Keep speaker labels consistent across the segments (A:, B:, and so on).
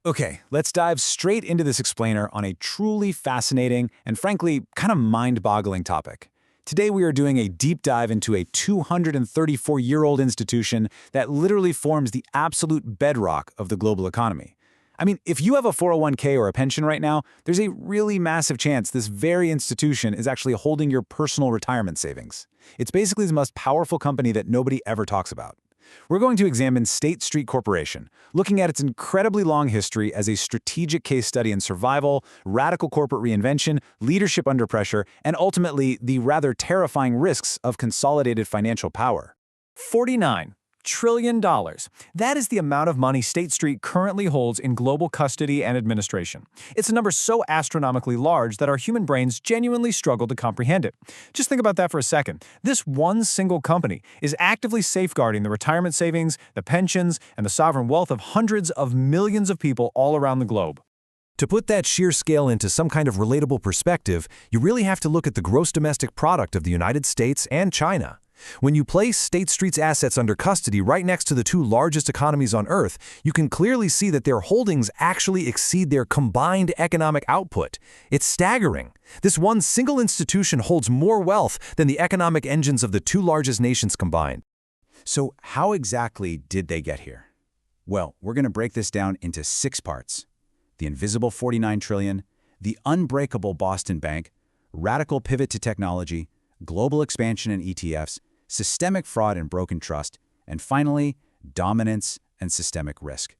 A: Okay, let's dive straight into this explainer on a truly fascinating and frankly, kind of mind-boggling topic. Today we are doing a deep dive into a 234-year-old institution that literally forms the absolute bedrock of the global economy. I mean, if you have a 401k or a pension right now, there's a really massive chance this very institution is actually holding your personal retirement savings. It's basically the most powerful company that nobody ever talks about. We're going to examine State Street Corporation, looking at its incredibly long history as a strategic case study in survival, radical corporate reinvention, leadership under pressure, and ultimately the rather terrifying risks of consolidated financial power.
B: $49 trillion. That is the amount of money State Street currently holds in global custody and administration. It's a number so astronomically large that our human brains genuinely struggle to comprehend it. Just think about that for a second. This one single company is actively safeguarding the retirement savings, the pensions, and the sovereign wealth of hundreds of millions of people all around the globe.
C: To put that sheer scale into some kind of relatable perspective, you really have to look at the gross domestic product of the United States and China. When you place State Street's assets under custody right next to the two largest economies on Earth, you can clearly see that their holdings actually exceed their combined economic output. It's staggering. This one single institution holds more wealth than the economic engines of the two largest nations combined.
A: So how exactly did they get here? Well, we're going to break this down into 6 parts. The invisible $49 trillion, the unbreakable Boston Bank, radical pivot to technology, global expansion in ETFs, systemic fraud and broken trust, and finally, dominance and systemic risk.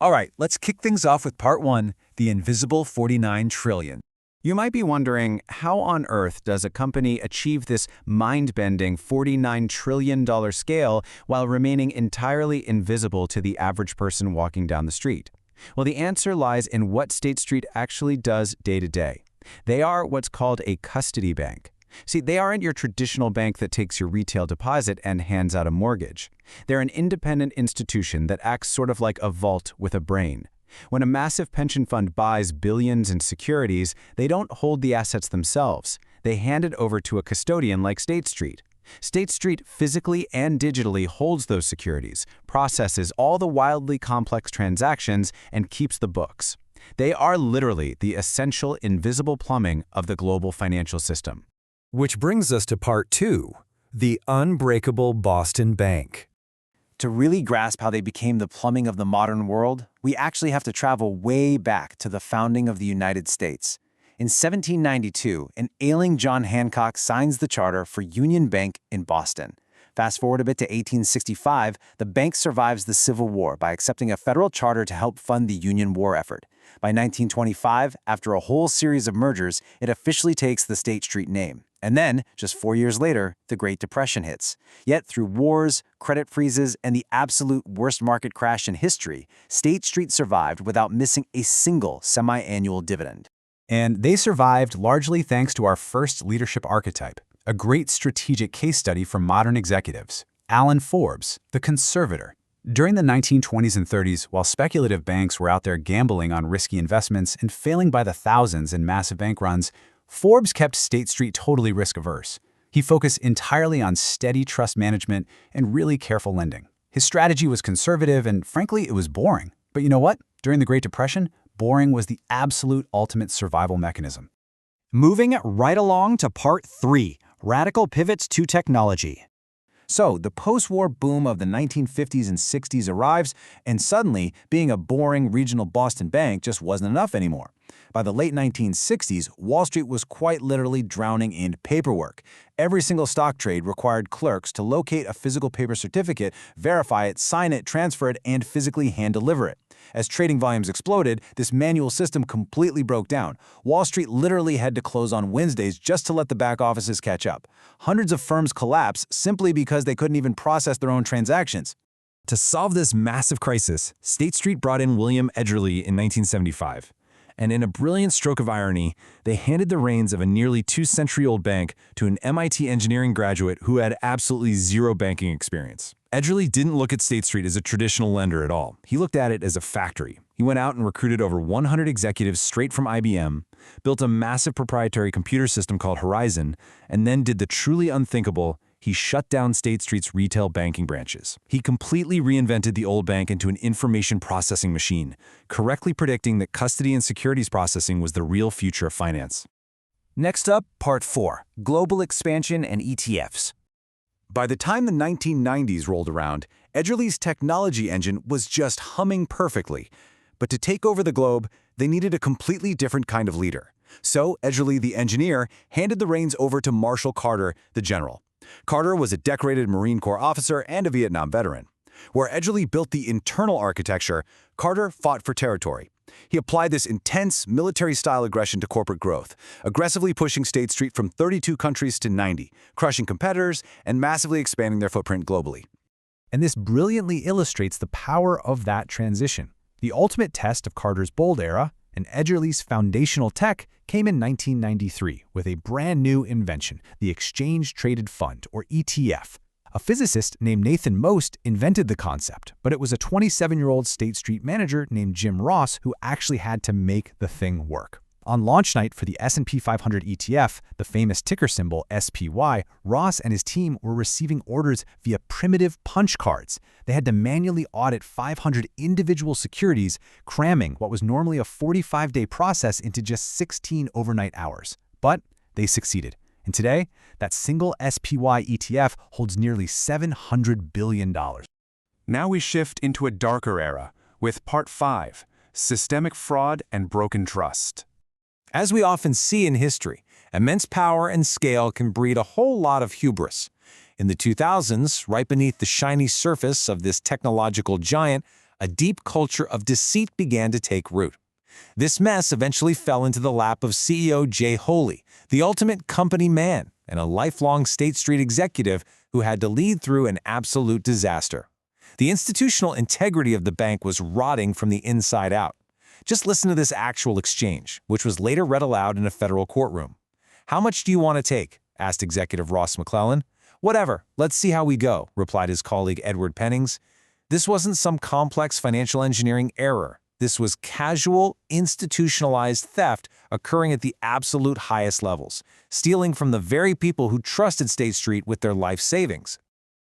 B: All right, let's kick things off with part 1, the invisible $49 trillion. You might be wondering, how on earth does a company achieve this mind-bending $49 trillion scale while remaining entirely invisible to the average person walking down the street? Well, the answer lies in what State Street actually does day to day. They are what's called a custody bank. See, they aren't your traditional bank that takes your retail deposit and hands out a mortgage. They're an independent institution that acts sort of like a vault with a brain. When a massive pension fund buys billions in securities, they don't hold the assets themselves. They hand it over to a custodian like State Street. State Street physically and digitally holds those securities, processes all the wildly complex transactions, and keeps the books. They are literally the essential invisible plumbing of the global financial system.
C: Which brings us to part 2, the unbreakable Boston Bank.
A: To really grasp how they became the plumbing of the modern world, we actually have to travel way back to the founding of the United States. In 1792, an ailing John Hancock signs the charter for Union Bank in Boston. Fast forward a bit to 1865, the bank survives the Civil War by accepting a federal charter to help fund the Union War effort. By 1925, after a whole series of mergers, it officially takes the State Street name. And then, just 4 years later, the Great Depression hits. Yet through wars, credit freezes, and the absolute worst market crash in history, State Street survived without missing a single semi-annual dividend. And they survived largely thanks to our first leadership archetype, a great strategic case study for modern executives, Alan Forbes, the conservator. During the 1920s and 30s, while speculative banks were out there gambling on risky investments and failing by the thousands in massive bank runs, Forbes kept State Street totally risk-averse. He focused entirely on steady trust management and really careful lending. His strategy was conservative and, frankly, it was boring. But you know what? During the Great Depression, boring was the absolute ultimate survival mechanism.
D: Moving right along to part 3, radical pivots to technology.
A: So, the post-war boom of the 1950s and 60s arrives, and suddenly, being a boring regional Boston bank just wasn't enough anymore. By the late 1960s, Wall Street was quite literally drowning in paperwork. Every single stock trade required clerks to locate a physical paper certificate, verify it, sign it, transfer it, and physically hand-deliver it. As trading volumes exploded, this manual system completely broke down. Wall Street literally had to close on Wednesdays just to let the back offices catch up. Hundreds of firms collapsed simply because they couldn't even process their own transactions.
C: To solve this massive crisis, State Street brought in William Edgerly in 1975. And in a brilliant stroke of irony, they handed the reins of a nearly 2-century-old bank to an MIT engineering graduate who had absolutely zero banking experience. Edgerly didn't look at State Street as a traditional lender at all. He looked at it as a factory. He went out and recruited over 100 executives straight from IBM, built a massive proprietary computer system called Horizon, and then did the truly unthinkable. He shut down State Street's retail banking branches. He completely reinvented the old bank into an information processing machine, correctly predicting that custody and securities processing was the real future of finance.
D: Next up, Part 4, Global Expansion and ETFs.
C: By the time the 1990s rolled around, Edgerly's technology engine was just humming perfectly. But to take over the globe, they needed a completely different kind of leader. So Edgerly, the engineer, handed the reins over to Marshall Carter, the general. Carter was a decorated Marine Corps officer and a Vietnam veteran. Where Edgerly built the internal architecture, Carter fought for territory. He applied this intense military-style aggression to corporate growth, aggressively pushing State Street from 32 countries to 90, crushing competitors and massively expanding their footprint globally.
B: And this brilliantly illustrates the power of that transition. The ultimate test of Carter's bold era, and Edgerly's foundational tech, came in 1993 with a brand new invention, the Exchange Traded Fund, or ETF. A physicist named Nathan Most invented the concept, but it was a 27-year-old State Street manager named Jim Ross who actually had to make the thing work. On launch night for the S&P 500 ETF, the famous ticker symbol SPY, Ross and his team were receiving orders via primitive punch cards. They had to manually audit 500 individual securities, cramming what was normally a 45-day process into just 16 overnight hours. But they succeeded. And today, that single SPY ETF holds nearly $700 billion.
E: Now we shift into a darker era with Part 5, Systemic Fraud and Broken Trust.
A: As we often see in history, immense power and scale can breed a whole lot of hubris. In the 2000s, right beneath the shiny surface of this technological giant, a deep culture of deceit began to take root. This mess eventually fell into the lap of CEO Jay Holy, the ultimate company man and a lifelong State Street executive who had to lead through an absolute disaster. The institutional integrity of the bank was rotting from the inside out. Just listen to this actual exchange, which was later read aloud in a federal courtroom. "How much do you want to take?" asked Executive Ross McClellan. "Whatever, let's see how we go," replied his colleague Edward Pennings. This wasn't some complex financial engineering error. This was casual, institutionalized theft occurring at the absolute highest levels, stealing from the very people who trusted State Street with their life savings.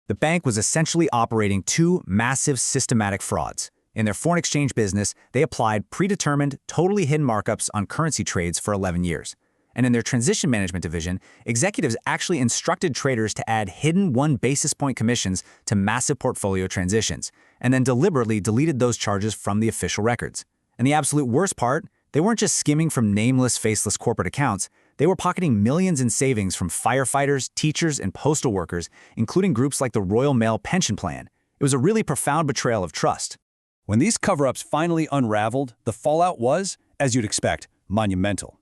D: The bank was essentially operating two massive systematic frauds. In their foreign exchange business, they applied predetermined, totally hidden markups on currency trades for 11 years. And in their transition management division, executives actually instructed traders to add hidden 1 basis point commissions to massive portfolio transitions, and then deliberately deleted those charges from the official records. And the absolute worst part, they weren't just skimming from nameless, faceless corporate accounts, they were pocketing millions in savings from firefighters, teachers, and postal workers, including groups like the Royal Mail Pension Plan. It was a really profound betrayal of trust.
B: When these cover-ups finally unraveled, the fallout was, as you'd expect, monumental.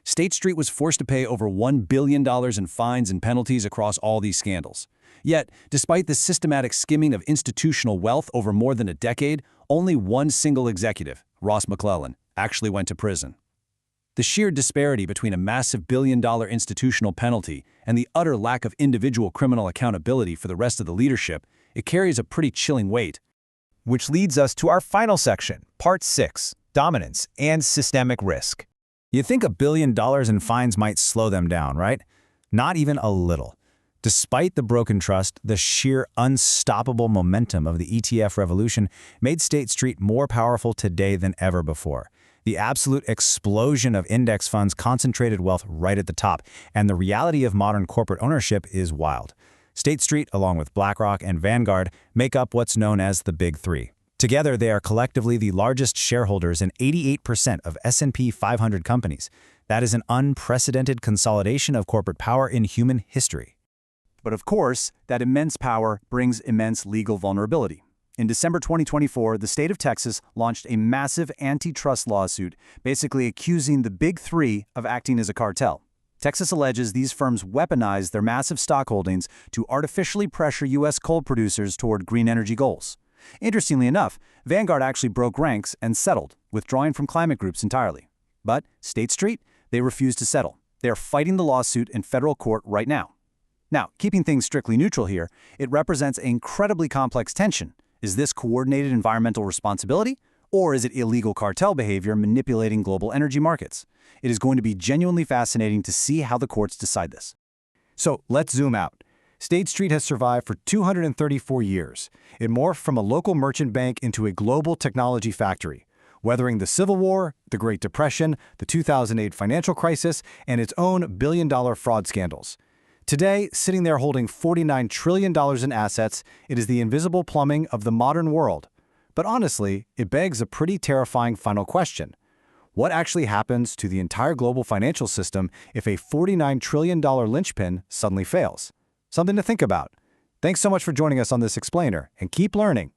B: State Street was forced to pay over $1 billion in fines and penalties across all these scandals. Yet, despite the systematic skimming of institutional wealth over more than a decade, only one single executive, Ross McClellan, actually went to prison. The sheer disparity between a massive billion-dollar institutional penalty and the utter lack of individual criminal accountability for the rest of the leadership, it carries a pretty chilling weight. Which leads us to our final section, Part 6, Dominance and Systemic Risk. You'd think $1 billion in fines might slow them down, right? Not even a little. Despite the broken trust, the sheer unstoppable momentum of the ETF revolution made State Street more powerful today than ever before. The absolute explosion of index funds concentrated wealth right at the top, and the reality of modern corporate ownership is wild. State Street, along with BlackRock and Vanguard, make up what's known as the Big Three. Together, they are collectively the largest shareholders in 88% of S&P 500 companies. That is an unprecedented consolidation of corporate power in human history. But of course, that immense power brings immense legal vulnerability. In December 2024, the state of Texas launched a massive antitrust lawsuit, basically accusing the Big Three of acting as a cartel. Texas alleges these firms weaponized their massive stock holdings to artificially pressure U.S. coal producers toward green energy goals. Interestingly enough, Vanguard actually broke ranks and settled, withdrawing from climate groups entirely. But State Street, they refused to settle. They are fighting the lawsuit in federal court right now. Now, keeping things strictly neutral here, it represents an incredibly complex tension. Is this coordinated environmental responsibility? Or is it illegal cartel behavior manipulating global energy markets? It is going to be genuinely fascinating to see how the courts decide this. So let's zoom out.
C: State Street has survived for 234 years. It morphed from a local merchant bank into a global technology factory, weathering the Civil War, the Great Depression, the 2008 financial crisis, and its own billion-dollar fraud scandals. Today, sitting there holding $49 trillion in assets, it is the invisible plumbing of the modern world. But honestly, it begs a pretty terrifying final question. What actually happens to the entire global financial system if a $49 trillion linchpin suddenly fails? Something to think about. Thanks so much for joining us on this explainer, and keep learning.